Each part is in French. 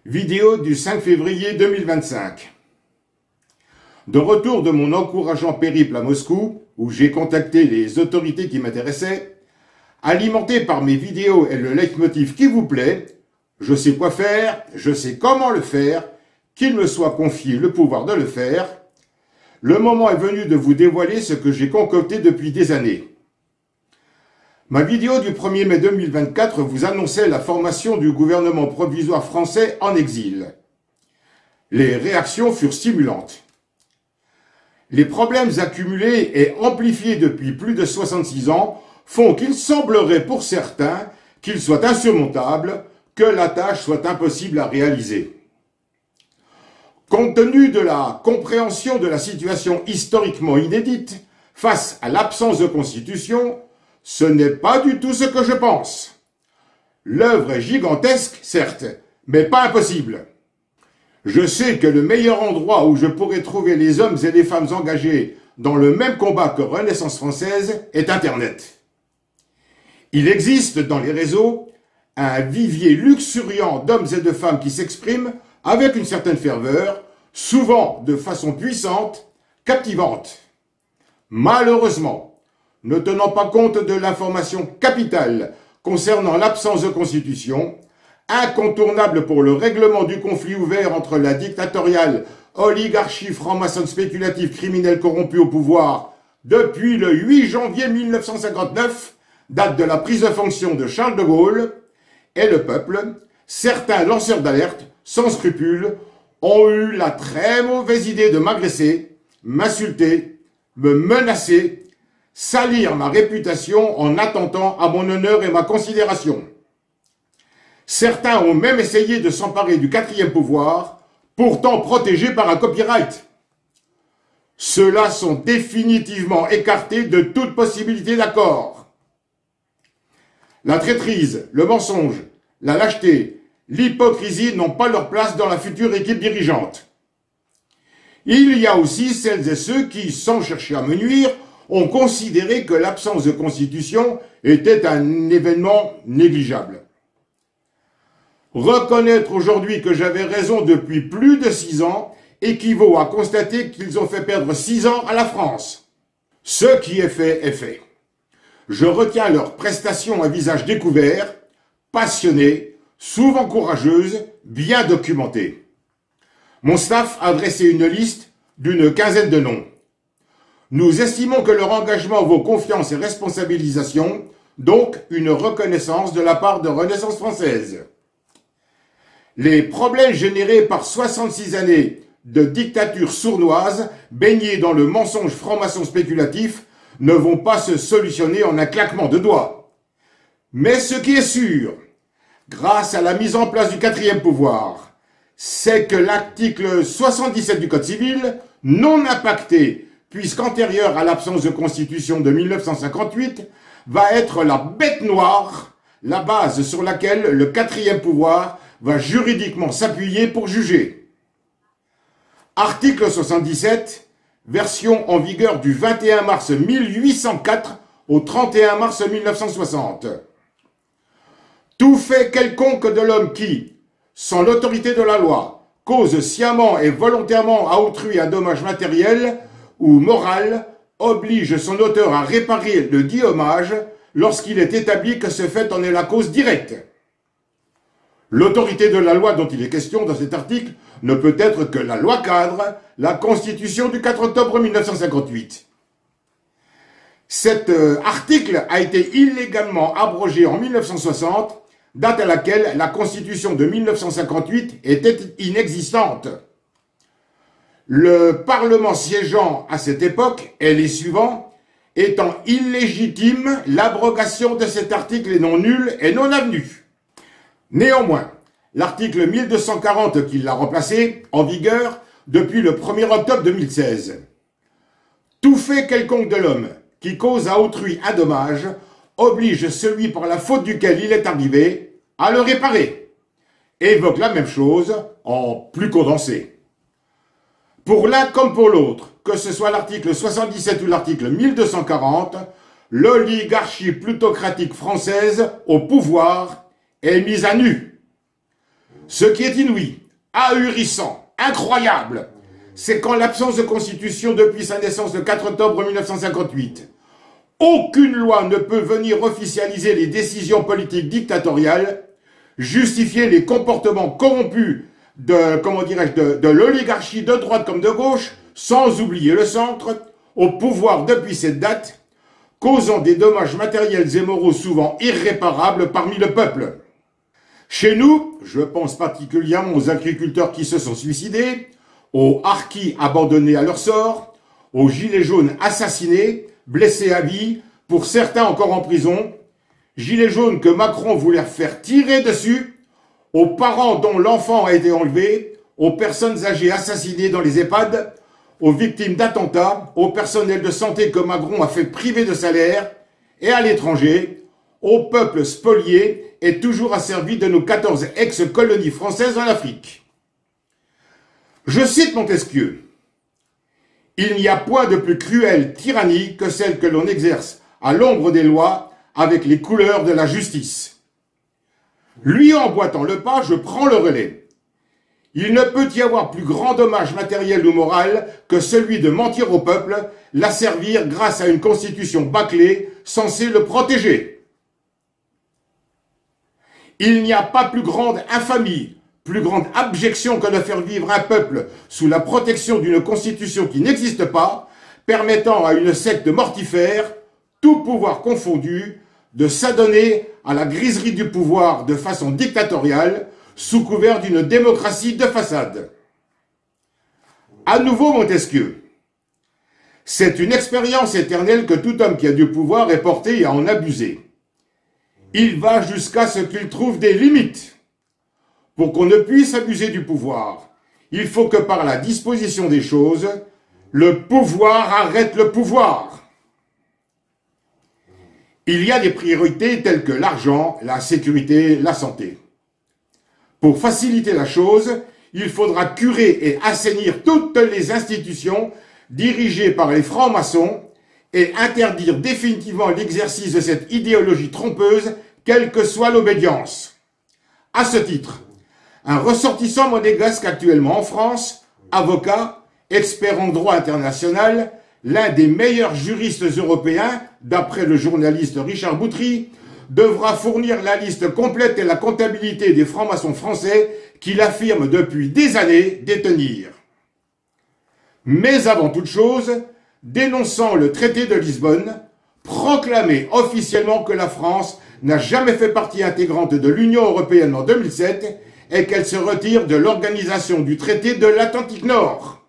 Vidéo du 5 février 2025. De retour de mon encourageant périple à Moscou, où j'ai contacté les autorités qui m'intéressaient, alimenté par mes vidéos et le leitmotiv qui vous plaît, je sais quoi faire, je sais comment le faire, qu'il me soit confié le pouvoir de le faire, le moment est venu de vous dévoiler ce que j'ai concocté depuis des années. Ma vidéo du 1er mai 2024 vous annonçait la formation du gouvernement provisoire français en exil. Les réactions furent stimulantes. Les problèmes accumulés et amplifiés depuis plus de 66 ans font qu'il semblerait pour certains qu'il soit insurmontable, que la tâche soit impossible à réaliser. Compte tenu de la compréhension de la situation historiquement inédite, face à l'absence de constitution, ce n'est pas du tout ce que je pense. L'œuvre est gigantesque, certes, mais pas impossible. Je sais que le meilleur endroit où je pourrais trouver les hommes et les femmes engagés dans le même combat que Renaissance française est Internet. Il existe dans les réseaux un vivier luxuriant d'hommes et de femmes qui s'expriment avec une certaine ferveur, souvent de façon puissante, captivante. Malheureusement, ne tenant pas compte de l'information capitale concernant l'absence de constitution, incontournable pour le règlement du conflit ouvert entre la dictatoriale oligarchie franc-maçonne spéculative criminelle corrompue au pouvoir depuis le 8 janvier 1959, date de la prise de fonction de Charles de Gaulle, et le peuple, certains lanceurs d'alerte, sans scrupules, ont eu la très mauvaise idée de m'agresser, m'insulter, me menacer, salir ma réputation en attentant à mon honneur et ma considération. Certains ont même essayé de s'emparer du quatrième pouvoir, pourtant protégé par un copyright. Ceux-là sont définitivement écartés de toute possibilité d'accord. La traîtrise, le mensonge, la lâcheté, l'hypocrisie n'ont pas leur place dans la future équipe dirigeante. Il y a aussi celles et ceux qui, sans chercher à me nuire, ont considéré que l'absence de constitution était un événement négligeable. Reconnaître aujourd'hui que j'avais raison depuis plus de 6 ans équivaut à constater qu'ils ont fait perdre 6 ans à la France. Ce qui est fait est fait. Je retiens leurs prestations à visage découvert, passionnées, souvent courageuses, bien documentées. Mon staff a dressé une liste d'une quinzaine de noms. Nous estimons que leur engagement vaut confiance et responsabilisation, donc une reconnaissance de la part de Renaissance française. Les problèmes générés par 66 années de dictature sournoise, baignée dans le mensonge franc-maçon spéculatif, ne vont pas se solutionner en un claquement de doigts. Mais ce qui est sûr, grâce à la mise en place du quatrième pouvoir, c'est que l'article 77 du Code civil, non impacté, puisqu'antérieur à l'absence de constitution de 1958, va être la bête noire, la base sur laquelle le quatrième pouvoir va juridiquement s'appuyer pour juger. Article 77, version en vigueur du 21 mars 1804 au 31 mars 1960. Tout fait quelconque de l'homme qui, sans l'autorité de la loi, cause sciemment et volontairement à autrui un dommage matériel ou moral, oblige son auteur à réparer le dit hommage lorsqu'il est établi que ce fait en est la cause directe. L'autorité de la loi dont il est question dans cet article ne peut être que la loi cadre, la Constitution du 4 octobre 1958. Cet article a été illégalement abrogé en 1960, date à laquelle la Constitution de 1958 était inexistante. Le Parlement siégeant à cette époque et les suivants étant illégitime, l'abrogation de cet article est non nulle et non avenue. Néanmoins, l'article 1240 qui l'a remplacé, en vigueur depuis le 1er octobre 2016. Tout fait quelconque de l'homme qui cause à autrui un dommage oblige celui par la faute duquel il est arrivé à le réparer. Évoque la même chose en plus condensé. Pour l'un comme pour l'autre, que ce soit l'article 77 ou l'article 1240, l'oligarchie plutocratique française au pouvoir est mise à nu. Ce qui est inouï, ahurissant, incroyable, c'est qu'en l'absence de constitution depuis sa naissance le 4 octobre 1958, aucune loi ne peut venir officialiser les décisions politiques dictatoriales, justifier les comportements corrompus de l'oligarchie de droite comme de gauche, sans oublier le centre, au pouvoir depuis cette date, causant des dommages matériels et moraux souvent irréparables parmi le peuple. Chez nous, je pense particulièrement aux agriculteurs qui se sont suicidés, aux harkis abandonnés à leur sort, aux gilets jaunes assassinés, blessés à vie, pour certains encore en prison, gilets jaunes que Macron voulait faire tirer dessus, aux parents dont l'enfant a été enlevé, aux personnes âgées assassinées dans les EHPAD, aux victimes d'attentats, au personnel de santé que Macron a fait priver de salaire, et à l'étranger, au peuple spolié et toujours asservi de nos 14 ex-colonies françaises en Afrique. Je cite Montesquieu. « Il n'y a point de plus cruelle tyrannie que celle que l'on exerce à l'ombre des lois avec les couleurs de la justice. » Lui emboîtant le pas, je prends le relais. Il ne peut y avoir plus grand dommage matériel ou moral que celui de mentir au peuple, l'asservir grâce à une constitution bâclée censée le protéger. Il n'y a pas plus grande infamie, plus grande abjection que de faire vivre un peuple sous la protection d'une constitution qui n'existe pas, permettant à une secte mortifère, tout pouvoir confondu, de s'adonner à la griserie du pouvoir de façon dictatoriale, sous couvert d'une démocratie de façade. À nouveau Montesquieu. C'est une expérience éternelle que tout homme qui a du pouvoir est porté à en abuser. Il va jusqu'à ce qu'il trouve des limites. Pour qu'on ne puisse abuser du pouvoir, il faut que par la disposition des choses, le pouvoir arrête le pouvoir. Il y a des priorités telles que l'argent, la sécurité, la santé. Pour faciliter la chose, il faudra curer et assainir toutes les institutions dirigées par les francs-maçons et interdire définitivement l'exercice de cette idéologie trompeuse, quelle que soit l'obédience. À ce titre, un ressortissant monégasque actuellement en France, avocat, expert en droit international, l'un des meilleurs juristes européens, d'après le journaliste Richard Boutry, devra fournir la liste complète et la comptabilité des francs-maçons français qu'il affirme depuis des années détenir. Mais avant toute chose, dénonçant le traité de Lisbonne, proclamer officiellement que la France n'a jamais fait partie intégrante de l'Union européenne en 2007 et qu'elle se retire de l'organisation du traité de l'Atlantique Nord.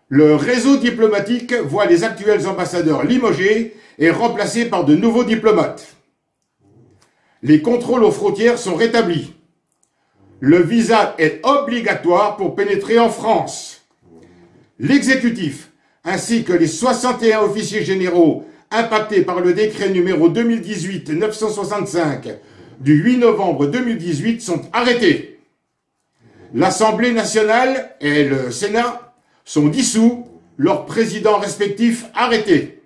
Le réseau diplomatique voit les actuels ambassadeurs limogés et remplacés par de nouveaux diplomates. Les contrôles aux frontières sont rétablis. Le visa est obligatoire pour pénétrer en France. L'exécutif, ainsi que les 61 officiers généraux impactés par le décret numéro 2018-965 du 8 novembre 2018 sont arrêtés. L'Assemblée nationale et le Sénat sont dissous, leurs présidents respectifs arrêtés.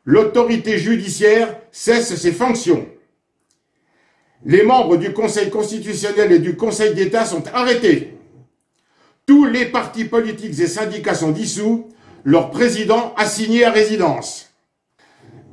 L'autorité judiciaire cesse ses fonctions. Les membres du Conseil constitutionnel et du Conseil d'État sont arrêtés. Tous les partis politiques et syndicats sont dissous, leurs présidents assignés à résidence.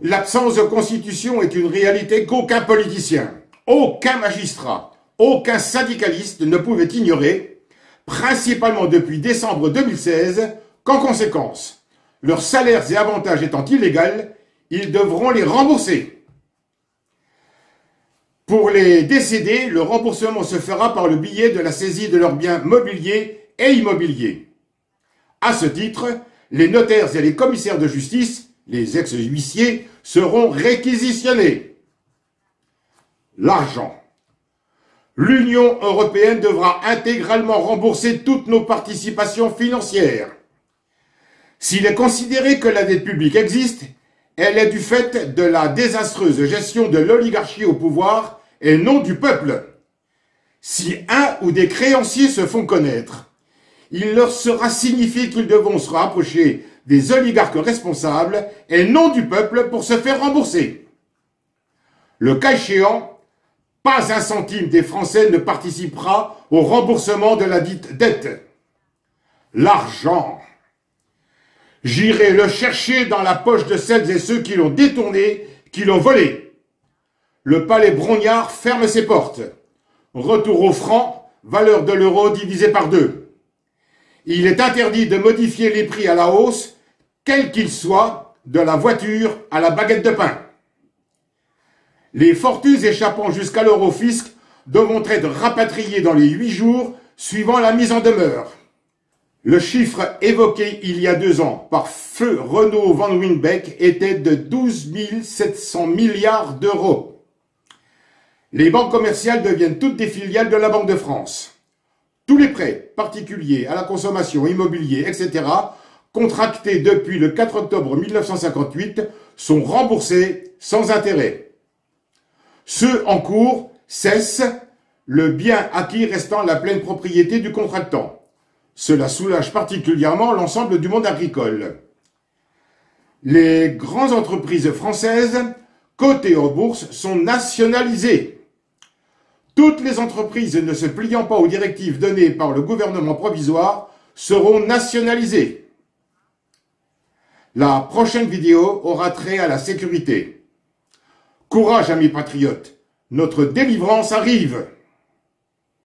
L'absence de constitution est une réalité qu'aucun politicien, aucun magistrat, aucun syndicaliste ne pouvait ignorer, principalement depuis décembre 2016, qu'en conséquence, leurs salaires et avantages étant illégaux, ils devront les rembourser. Pour les décédés, le remboursement se fera par le biais de la saisie de leurs biens mobiliers et immobiliers. À ce titre, les notaires et les commissaires de justice, les ex-huissiers, seront réquisitionnés. L'argent. L'Union européenne devra intégralement rembourser toutes nos participations financières. S'il est considéré que la dette publique existe, elle est du fait de la désastreuse gestion de l'oligarchie au pouvoir et non du peuple. Si un ou des créanciers se font connaître, il leur sera signifié qu'ils devront se rapprocher des oligarques responsables et non du peuple pour se faire rembourser. Le cas échéant, Pas un centime des Français ne participera au remboursement de la dite dette. L'argent, j'irai le chercher dans la poche de celles et ceux qui l'ont détourné, qui l'ont volé. Le palais Brognard ferme ses portes. Retour au franc, valeur de l'euro divisée par 2. Il est interdit de modifier les prix à la hausse, quel qu'il soit, de la voiture à la baguette de pain. Les fortunes échappant jusqu'à l'euro fisc devront être rapatriées dans les 8 jours suivant la mise en demeure. Le chiffre évoqué il y a 2 ans par feu Renaud Van Winbeck était de 12 700 milliards d'euros. Les banques commerciales deviennent toutes des filiales de la Banque de France. Tous les prêts, particuliers, à la consommation, immobilier, etc., contractés depuis le 4 octobre 1958, sont remboursés sans intérêt. Ceux en cours cessent, le bien acquis restant la pleine propriété du contractant. Cela soulage particulièrement l'ensemble du monde agricole. Les grandes entreprises françaises cotées en bourse sont nationalisées. Toutes les entreprises ne se pliant pas aux directives données par le gouvernement provisoire seront nationalisées. La prochaine vidéo aura trait à la sécurité. Courage, amis patriotes, notre délivrance arrive!